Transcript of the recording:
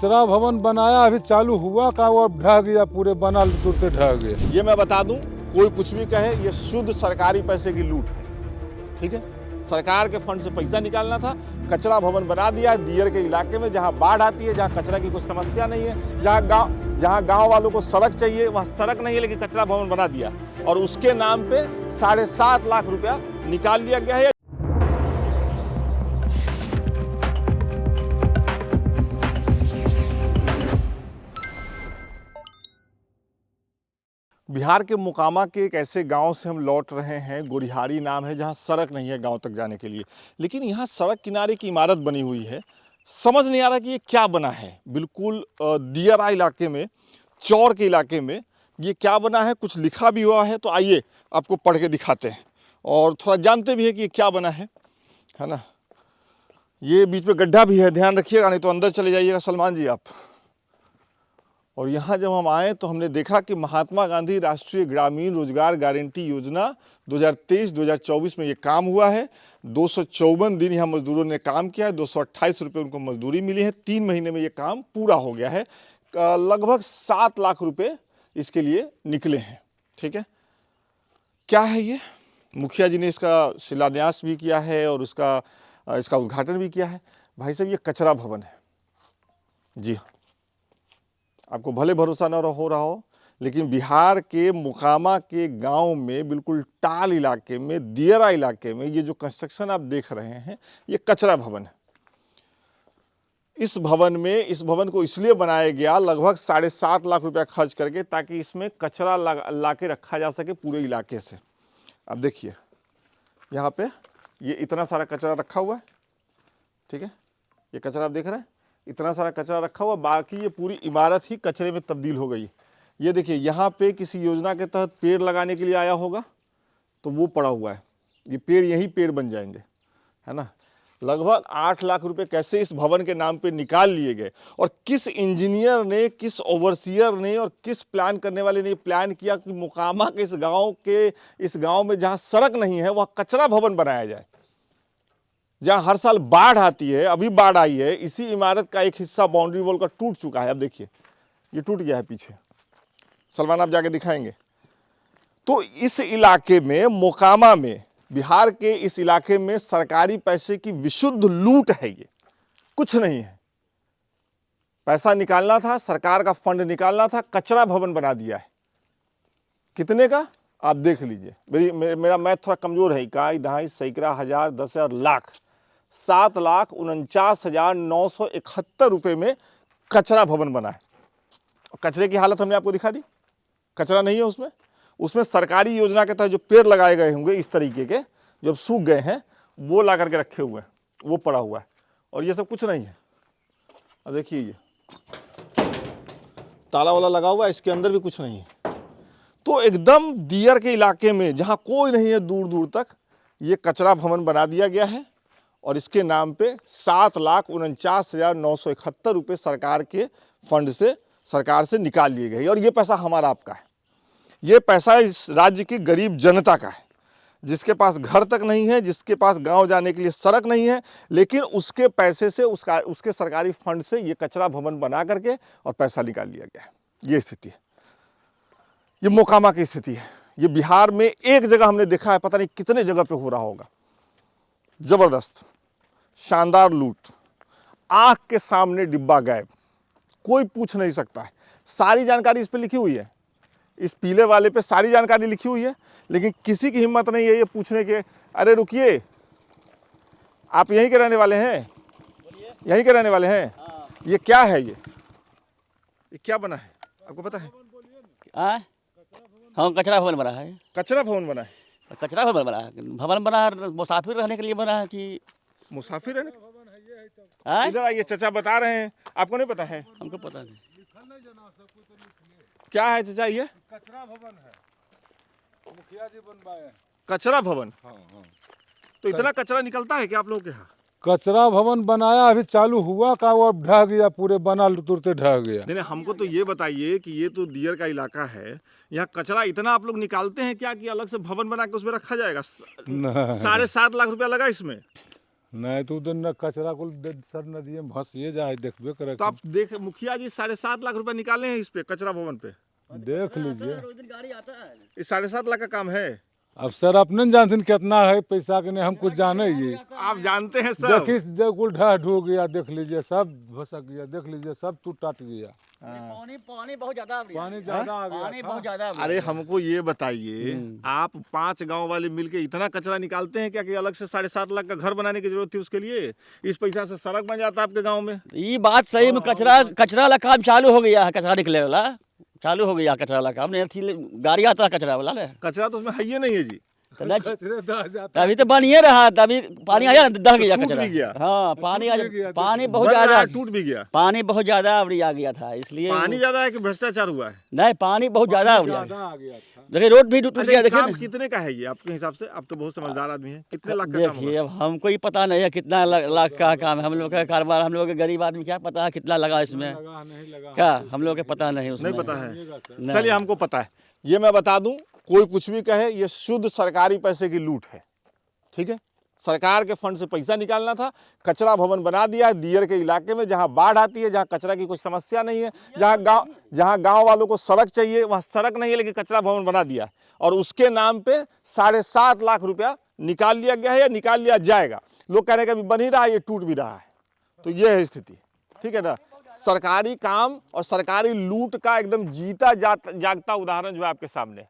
कचरा भवन बनाया, अभी चालू हुआ का वो अब ढह गया, पूरे बना तुरते ढह गए। ये मैं बता दूं, कोई कुछ भी कहे, ये शुद्ध सरकारी पैसे की लूट है। ठीक है, सरकार के फंड से पैसा निकालना था, कचरा भवन बना दिया दियर के इलाके में, जहां बाढ़ आती है, जहां कचरा की कोई समस्या नहीं है, जहां गांव वालों को सड़क चाहिए वहां सड़क नहीं है, लेकिन कचरा भवन बना दिया और उसके नाम पे 7.5 लाख रुपया निकाल लिया गया है। बिहार के मोकामा के एक ऐसे गांव से हम लौट रहे हैं, गोरिहारी नाम है, जहां सड़क नहीं है गांव तक जाने के लिए, लेकिन यहां सड़क किनारे की इमारत बनी हुई है। समझ नहीं आ रहा कि ये क्या बना है। बिल्कुल दियरा इलाके में, चौर के इलाके में ये क्या बना है, कुछ लिखा भी हुआ है, तो आइए आपको पढ़ के दिखाते हैं और थोड़ा जानते भी हैं कि ये क्या बना है ना। ये बीच में गड्ढा भी है, ध्यान रखिएगा, नहीं तो अंदर चले जाइएगा सलमान जी आप। और यहाँ जब हम आए तो हमने देखा कि महात्मा गांधी राष्ट्रीय ग्रामीण रोजगार गारंटी योजना 2023-2024 में ये काम हुआ है। 254 दिन यहाँ मजदूरों ने काम किया है, 228 रुपये उनको मजदूरी मिली है। 3 महीने में ये काम पूरा हो गया है। लगभग 7 लाख रुपए इसके लिए निकले हैं। ठीक है, क्या है ये? मुखिया जी ने इसका शिलान्यास भी किया है और इसका उद्घाटन भी किया है। भाई साहब, ये कचरा भवन है। जी हाँ, आपको भले भरोसा न हो रहा हो, लेकिन बिहार के मोकामा के गांव में, बिल्कुल टाल इलाके में, दियरा इलाके में, ये जो कंस्ट्रक्शन आप देख रहे हैं, ये कचरा भवन है। इस भवन को इसलिए बनाया गया लगभग 7.5 लाख रुपया खर्च करके, ताकि इसमें कचरा ला के रखा जा सके पूरे इलाके से। अब देखिए, यहाँ पे ये इतना सारा कचरा रखा हुआ है। ठीक है, ये कचरा आप देख रहे हैं, इतना सारा कचरा रखा हुआ, बाकी ये पूरी इमारत ही कचरे में तब्दील हो गई। ये देखिए, यहाँ पे किसी योजना के तहत पेड़ लगाने के लिए आया होगा, तो वो पड़ा हुआ है। ये पेड़, यही पेड़ बन जाएंगे, है ना। लगभग 8 लाख रुपए कैसे इस भवन के नाम पे निकाल लिए गए, और किस इंजीनियर ने, किस ओवरसियर ने और किस प्लान करने वाले ने प्लान किया कि मोकामा के इस गाँव में जहाँ सड़क नहीं है वहाँ कचरा भवन बनाया जाए, जहां हर साल बाढ़ आती है। अभी बाढ़ आई है, इसी इमारत का एक हिस्सा बाउंड्री वॉल का टूट चुका है। अब देखिए, ये टूट गया है पीछे। सलमान आप जाके दिखाएंगे। तो इस इलाके में, मोकामा में, बिहार के इस इलाके में सरकारी पैसे की विशुद्ध लूट है। ये कुछ नहीं है। पैसा निकालना था, सरकार का फंड निकालना था, कचरा भवन बना दिया है। कितने का आप देख लीजिए। मेरा मैथ थोड़ा कमजोर है। इकाई, दहाई, सैकड़ा, हजार, 10,000, लाख, 7,49,971 रुपये में कचरा भवन बना है। कचरे की हालत हमने आपको दिखा दी। कचरा नहीं है उसमें सरकारी योजना के तहत जो पेड़ लगाए गए होंगे इस तरीके के, जब सूख गए हैं, वो ला करके रखे हुए हैं, वो पड़ा हुआ है। और ये सब कुछ नहीं है। अब देखिए, ये ताला वाला लगा हुआ है, इसके अंदर भी कुछ नहीं है। तो एकदम दियर के इलाके में, जहां कोई नहीं है दूर दूर तक, ये कचरा भवन बना दिया गया है और इसके नाम पे 7,49,971 रुपये सरकार के फंड से, सरकार से निकाल लिए गए। और ये पैसा हमारा आपका है। ये पैसा इस राज्य की गरीब जनता का है, जिसके पास घर तक नहीं है, जिसके पास गांव जाने के लिए सड़क नहीं है, लेकिन उसके पैसे से, उसके सरकारी फंड से ये कचरा भवन बना करके और पैसा निकाल लिया गया है। ये स्थिति है। ये मोकामा की स्थिति है। ये बिहार में एक जगह हमने देखा है, पता नहीं कितने जगह पे हो रहा होगा। जबरदस्त, शानदार लूट, आंख के सामने डिब्बा गायब, कोई पूछ नहीं सकता है। सारी जानकारी इस पे लिखी हुई है, इस पीले वाले पे सारी जानकारी लिखी हुई है, लेकिन किसी की हिम्मत नहीं है ये पूछने के, अरे रुकिए, आप यहीं के रहने वाले हैं? यहीं के रहने वाले हैं? ये क्या है? ये क्या बना है, आपको पता है? हाँ, कचरा भवन बना है। कचरा भवन बना है? कचरा भवन बना है, भवन बना है, मुसाफिर रहने के लिए बना है कि मुसाफिर रहने? इधर आइए, चचा बता रहे हैं, आपको नहीं पता है? हमको पता नहीं। क्या है चचा ये? कचरा भवन है, मुखिया जी बनवाए। कचरा भवन? हाँ। तो इतना कचरा निकलता है कि आप लोगों के यहाँ? कचरा भवन बनाया, अभी चालू हुआ का वो अब ढह गया, पूरे बना तुरते ढह गया। नहीं, हमको तो ये बताइए कि ये तो दियर का इलाका है, यहाँ कचरा इतना आप लोग निकालते हैं क्या कि अलग से भवन बना के उसमें रखा जाएगा? 7.5 लाख रुपया लगा इसमें? नहीं तो उधर न कचरा को सर नदी में भंसिए जाए देखबे करे। तो आप देख, मुखिया जी 7.5 लाख रुपए निकाले हैं इस पे, कचरा भवन पे। देख लीजिए, गाड़ी आता है। ये 7.5 लाख का काम है। अब सर अपने न जानते कितना है पैसा के, नहीं हम कुछ जाने ये। आप जानते हैं सर। देखिए देखो ढह ढो गया, देख लीजिए सब भसक गया, देख लीजिए सब टूट टाट गया, पानी बहुत ज्यादा पानी ज्यादा आ गया पानी था। बहुत ज्यादा अरे हमको ये बताइए, आप 5 गांव वाले मिलके इतना कचरा निकालते हैं क्या कि अलग से 7.5 लाख का घर बनाने की जरूरत थी उसके लिए? इस पैसा से सड़क बन जाता आपके गांव में। ये बात सही में कचरा वाला काम चालू हो गया है, कचरा निकले वाला चालू हो गया, कचरा वाला काम नहीं थी, गाड़ी आता है कचरा वाला ने। कचरा तो उसमें है ही नहीं है जी। तो नहीं, कचरे दह जाता तभी तो बनिए रहा, तभी पानी आया दह गया टूट कचरा। भी गया। हाँ पानी आ भी गया, पानी बहुत बन रहा ज्यादा, है, टूट भी गया। पानी बहुत ज्यादा अबड़ी आ गया था, इसलिए पानी ज्यादा है कि भ्रष्टाचार हुआ है? नहीं पानी बहुत ज्यादा अबड़ी आ ज्यादा गया। आ गया था। देखिए रोड भी टूट अच्छा, गया, ये देखिए काम ना। कितने का है ये आपके हिसाब से? आप तो बहुत समझदार आदमी हैं, कितने लाख का काम देखिए होगा? अब हमको ही पता नहीं है कितना लाख का काम है, हम लोग का कारोबार, हम लोग के गरीब आदमी क्या पता है कितना लगा इसमें, लगा नहीं लगा क्या हम लोग के पता नहीं उसमें। नहीं पता है। नहीं। चलिए हमको पता है, ये मैं बता दूं, कोई कुछ भी कहे, ये शुद्ध सरकारी पैसे की लूट है। ठीक है, सरकार के फंड से पैसा निकालना था, कचरा भवन बना दिया है दियर के इलाके में, जहां बाढ़ आती है, जहां कचरा की कोई समस्या नहीं है, जहां गांव वालों को सड़क चाहिए वहां सड़क नहीं है, लेकिन कचरा भवन बना दिया और उसके नाम पे 7.5 लाख रुपया निकाल लिया गया है या निकाल लिया जाएगा। लोग कह रहे हैं कि अभी बन ही रहा है, ये टूट भी रहा है। तो ये है स्थिति, ठीक है ना। सरकारी काम और सरकारी लूट का एकदम जीता जागता उदाहरण जो है आपके सामने।